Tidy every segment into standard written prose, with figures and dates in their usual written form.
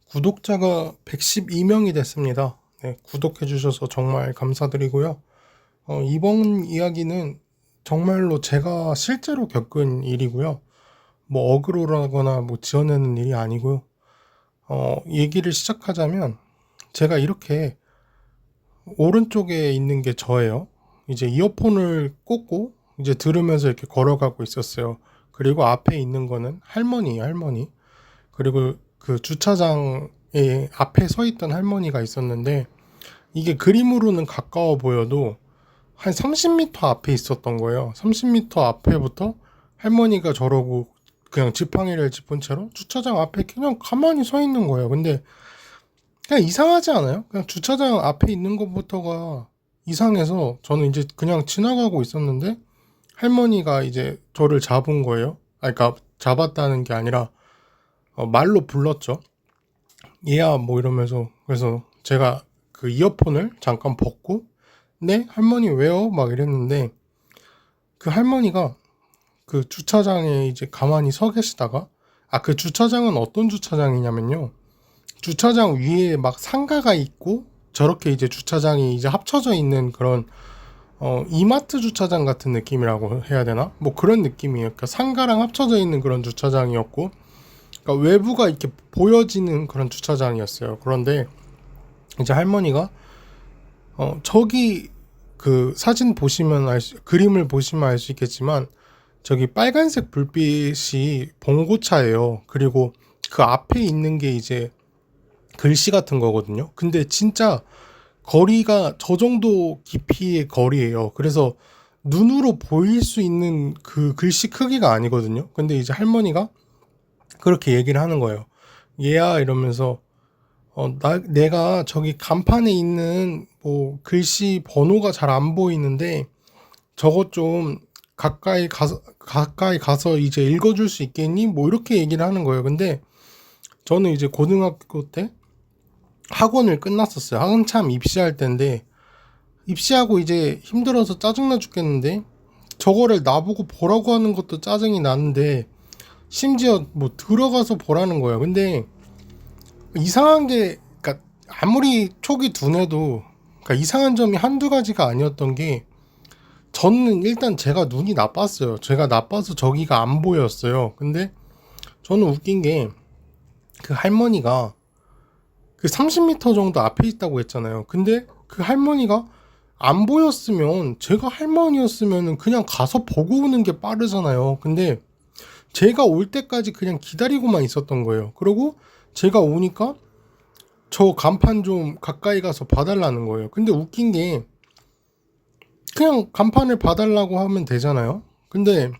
구독자가 112명이 됐습니다. 네, 구독해 주셔서 정말 감사드리고요. 이번 이야기는 정말로 제가 실제로 겪은 일이고요. 뭐 어그로라거나 뭐 지어내는 일이 아니고요. 얘기를 시작하자면 제가 이렇게 오른쪽에 있는 게 저예요. 이제 이어폰을 꽂고 이제 들으면서 이렇게 걸어가고 있었어요. 그리고 앞에 있는 거는 할머니예요, 할머니. 그리고 그 주차장에 앞에 서 있던 할머니가 있었는데 이게 그림으로는 가까워 보여도 한 30m 앞에 있었던 거예요. 30m 앞에부터 할머니가 저러고 그냥 지팡이를 짚은 채로 주차장 앞에 그냥 가만히 서 있는 거예요. 근데 그냥 이상하지 않아요? 그냥 주차장 앞에 있는 것부터가 이상해서 저는 이제 그냥 지나가고 있었는데 할머니가 이제 저를 잡은 거예요. 그러니까 잡았다는 게 아니라 말로 불렀죠. 얘야 뭐 이러면서. 그래서 제가 그 이어폰을 잠깐 벗고 네? 할머니 왜요? 막 이랬는데 그 할머니가 그 주차장에 이제 가만히 서 계시다가 그 주차장은 어떤 주차장이냐면요. 주차장 위에 막 상가가 있고 저렇게 이제 주차장이 이제 합쳐져 있는 그런 이마트 주차장 같은 느낌이라고 해야 되나? 뭐 그런 느낌이에요. 그러니까 상가랑 합쳐져 있는 그런 주차장이었고 그러니까 외부가 이렇게 보여지는 그런 주차장이었어요. 그런데 이제 할머니가 저기 그 사진 보시면 그림을 보시면 알 수 있겠지만 저기 빨간색 불빛이 봉고차예요. 그리고 그 앞에 있는 게 이제 글씨 같은 거거든요. 근데 진짜 거리가 저 정도 깊이의 거리예요. 그래서 눈으로 보일 수 있는 그 글씨 크기가 아니거든요. 근데 이제 할머니가 그렇게 얘기를 하는 거예요. 얘야 이러면서 내가 저기 간판에 있는 뭐 글씨 번호가 잘 안 보이는데 저것 좀 가까이 가서 이제 읽어줄 수 있겠니? 뭐 이렇게 얘기를 하는 거예요. 근데 저는 이제 고등학교 때 학원을 끝났었어요. 한참 입시할 때인데 입시하고 이제 힘들어서 짜증나 죽겠는데 저거를 나보고 보라고 하는 것도 짜증이 나는데 심지어 뭐 들어가서 보라는 거예요. 근데 이상한 게 그러니까 아무리 촉이 둔해도 그러니까 이상한 점이 한두 가지가 아니었던 게 저는 일단 제가 눈이 나빴어요. 제가 나빠서 저기가 안 보였어요. 근데 저는 웃긴 게 그 할머니가 그 30m 정도 앞에 있다고 했잖아요. 근데 그 할머니가 안 보였으면 제가 할머니였으면 그냥 가서 보고 오는 게 빠르잖아요. 근데 제가 올 때까지 그냥 기다리고만 있었던 거예요. 그리고 제가 오니까 저 간판 좀 가까이 가서 봐달라는 거예요. 근데 웃긴 게 그냥 간판을 봐달라고 하면 되잖아요. 근데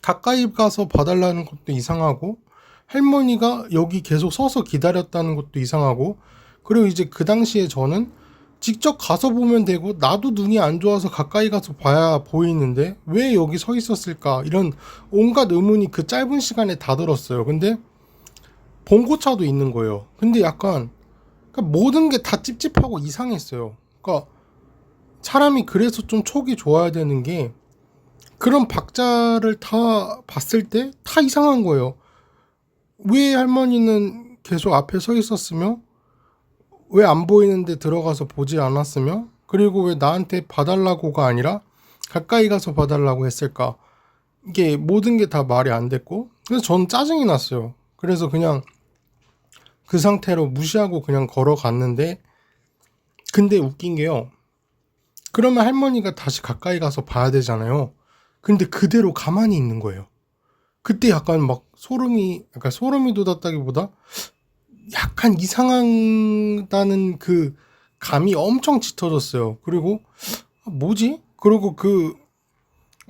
가까이 가서 봐달라는 것도 이상하고 할머니가 여기 계속 서서 기다렸다는 것도 이상하고 그리고 이제 그 당시에 저는 직접 가서 보면 되고 나도 눈이 안 좋아서 가까이 가서 봐야 보이는데 왜 여기 서 있었을까 이런 온갖 의문이 그 짧은 시간에 다 들었어요. 근데 봉고차도 있는 거예요. 근데 약간 그러니까 모든 게 다 찝찝하고 이상했어요. 그러니까 사람이 그래서 좀 촉이 좋아야 되는 게 그런 박자를 다 봤을 때 다 이상한 거예요. 왜 할머니는 계속 앞에 서 있었으며 왜 안 보이는데 들어가서 보지 않았으며 그리고 왜 나한테 봐달라고가 아니라 가까이 가서 봐달라고 했을까? 이게 모든 게 다 말이 안 됐고 그래서 저는 짜증이 났어요. 그래서 그냥 그 상태로 무시하고 그냥 걸어갔는데 근데 웃긴 게요. 그러면 할머니가 다시 가까이 가서 봐야 되잖아요. 근데 그대로 가만히 있는 거예요. 그때 약간 막 소름이 돋았다기보다 약간 이상하다는 그 감이 엄청 짙어졌어요. 그리고 뭐지? 그리고 그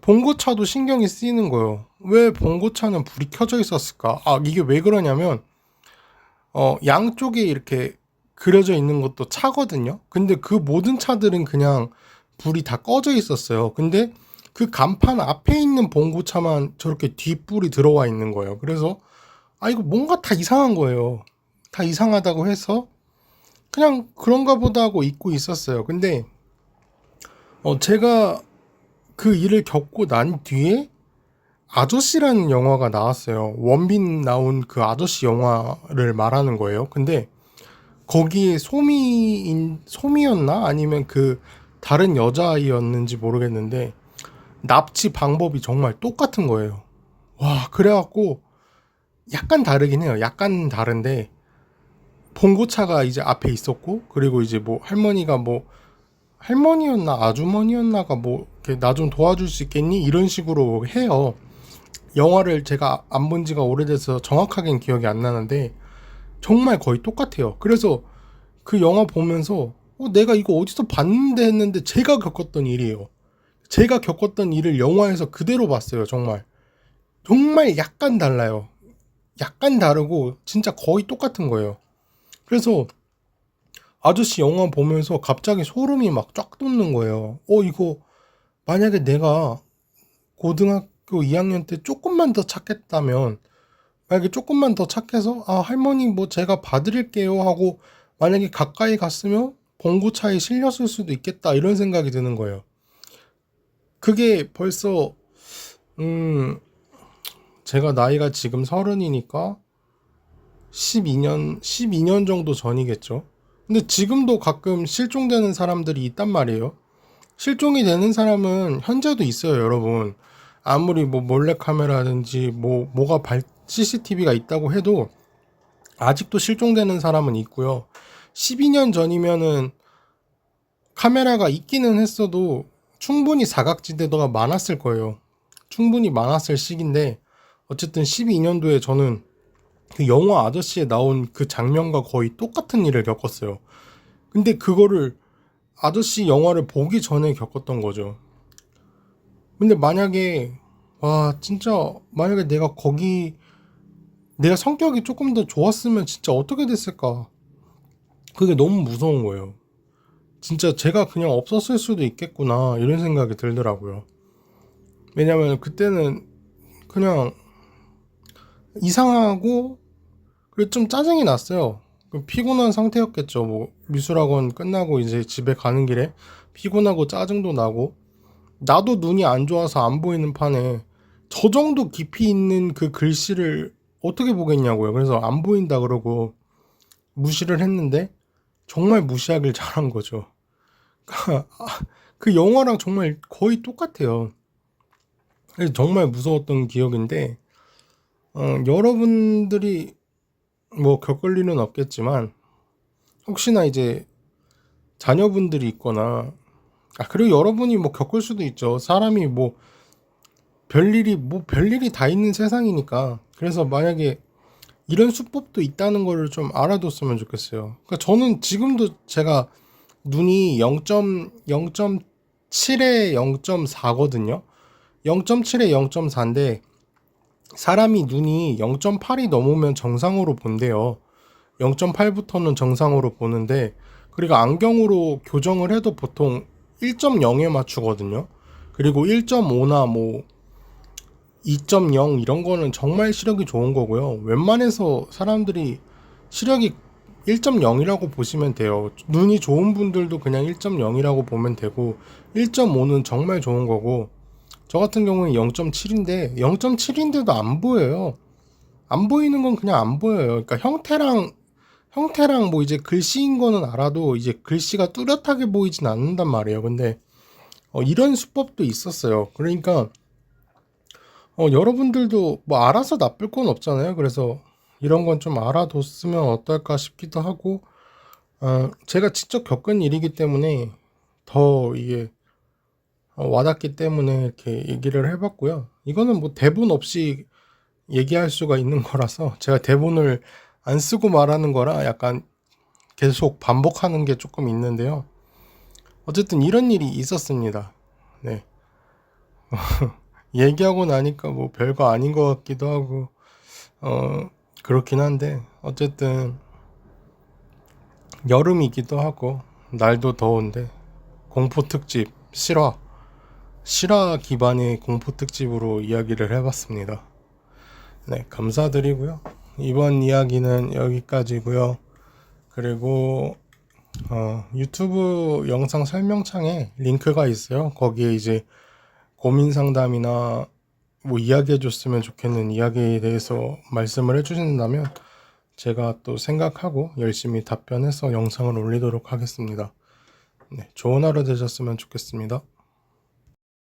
봉고차도 신경이 쓰이는 거예요. 왜 봉고차는 불이 켜져 있었을까? 이게 왜 그러냐면 양쪽에 이렇게 그려져 있는 것도 차거든요. 근데 그 모든 차들은 그냥 불이 다 꺼져 있었어요. 근데 그 간판 앞에 있는 봉고차만 저렇게 뒷불이 들어와 있는 거예요. 그래서 이거 뭔가 다 이상한 거예요. 다 이상하다고 해서 그냥 그런가 보다 하고 잊고 있었어요. 근데 제가 그 일을 겪고 난 뒤에 아저씨라는 영화가 나왔어요. 원빈 나온 그 아저씨 영화를 말하는 거예요. 근데 거기에 소미였나? 아니면 그 다른 여자아이였는지 모르겠는데 납치 방법이 정말 똑같은 거예요. 와, 그래갖고 약간 다르긴 해요. 약간 다른데 봉고차가 이제 앞에 있었고, 그리고 이제 뭐 할머니가 뭐 할머니였나 아주머니였나가 뭐 나 좀 도와줄 수 있겠니? 이런 식으로 해요. 영화를 제가 안 본 지가 오래돼서 정확하게는 기억이 안 나는데 정말 거의 똑같아요. 그래서 그 영화 보면서 내가 이거 어디서 봤는데 했는데 제가 겪었던 일이에요. 제가 겪었던 일을 영화에서 그대로 봤어요. 정말 정말 약간 달라요. 약간 다르고 진짜 거의 똑같은 거예요. 그래서 아저씨 영화 보면서 갑자기 소름이 막 쫙 돋는 거예요. 이거 만약에 내가 고등학교 2학년 때 조금만 더 착했다면, 만약에 조금만 더 착해서 할머니 뭐 제가 봐드릴게요 하고 만약에 가까이 갔으면 봉고차에 실렸을 수도 있겠다, 이런 생각이 드는 거예요. 그게 벌써 제가 나이가 지금 30이니까 12년 정도 전이겠죠. 근데 지금도 가끔 실종되는 사람들이 있단 말이에요. 실종이 되는 사람은 현재도 있어요, 여러분. 아무리 뭐 몰래카메라든지 CCTV가 있다고 해도 아직도 실종되는 사람은 있고요. 12년 전이면은 카메라가 있기는 했어도 충분히 사각지대가 많았을 거예요. 충분히 많았을 시기인데, 어쨌든 12년도에 저는 그 영화 아저씨에 나온 그 장면과 거의 똑같은 일을 겪었어요. 근데 그거를 아저씨 영화를 보기 전에 겪었던 거죠. 근데 만약에 진짜 만약에 내가 성격이 조금 더 좋았으면 진짜 어떻게 됐을까? 그게 너무 무서운 거예요. 진짜 제가 그냥 없었을 수도 있겠구나, 이런 생각이 들더라고요. 왜냐면 그때는 그냥 이상하고 그리고 좀 짜증이 났어요. 피곤한 상태였겠죠. 뭐 미술학원 끝나고 이제 집에 가는 길에 피곤하고 짜증도 나고, 나도 눈이 안 좋아서 안 보이는 판에 저 정도 깊이 있는 그 글씨를 어떻게 보겠냐고요. 그래서 안 보인다 그러고 무시를 했는데 정말 무시하길 잘한 거죠. 그 영화랑 정말 거의 똑같아요. 그래서 정말 무서웠던 기억인데, 여러분들이 뭐 겪을 일은 없겠지만 혹시나 이제 자녀분들이 있거나, 그리고 여러분이 뭐 겪을 수도 있죠. 사람이 별일이 다 있는 세상이니까. 그래서 만약에 이런 수법도 있다는 거를 좀 알아뒀으면 좋겠어요. 그러니까 저는 지금도 제가 눈이 0.7에 0.4거든요. 0.7에 0.4인데 사람이 눈이 0.8이 넘으면 정상으로 본대요. 0.8부터는 정상으로 보는데, 그리고 안경으로 교정을 해도 보통 1.0에 맞추거든요. 그리고 1.5나 뭐 2.0 이런 거는 정말 시력이 좋은 거고요. 웬만해서 사람들이 시력이 1.0이라고 보시면 돼요. 눈이 좋은 분들도 그냥 1.0이라고 보면 되고, 1.5는 정말 좋은 거고, 저 같은 경우는 0.7인데 0.7인데도 안 보여요. 안 보이는 건 그냥 안 보여요. 그러니까 형태랑 뭐 이제 글씨인 거는 알아도 이제 글씨가 뚜렷하게 보이진 않는단 말이에요. 근데 이런 수법도 있었어요. 그러니까 여러분들도 뭐 알아서 나쁠 건 없잖아요. 그래서 이런 건 좀 알아뒀으면 어떨까 싶기도 하고, 제가 직접 겪은 일이기 때문에 더 이게 와닿기 때문에 이렇게 얘기를 해봤고요. 이거는 뭐 대본 없이 얘기할 수가 있는 거라서 제가 대본을 안 쓰고 말하는 거라 약간 계속 반복하는 게 조금 있는데요. 어쨌든 이런 일이 있었습니다. 네. 얘기하고 나니까 뭐 별거 아닌 것 같기도 하고, 그렇긴 한데, 어쨌든 여름이기도 하고 날도 더운데 공포 특집 실화 기반의 공포 특집으로 이야기를 해봤습니다. 네, 감사드리고요. 이번 이야기는 여기까지고요. 그리고 유튜브 영상 설명창에 링크가 있어요. 거기에 이제 고민 상담이나 뭐 이야기해 줬으면 좋겠는 이야기에 대해서 말씀을 해 주신다면 제가 또 생각하고 열심히 답변해서 영상을 올리도록 하겠습니다. 네, 좋은 하루 되셨으면 좋겠습니다.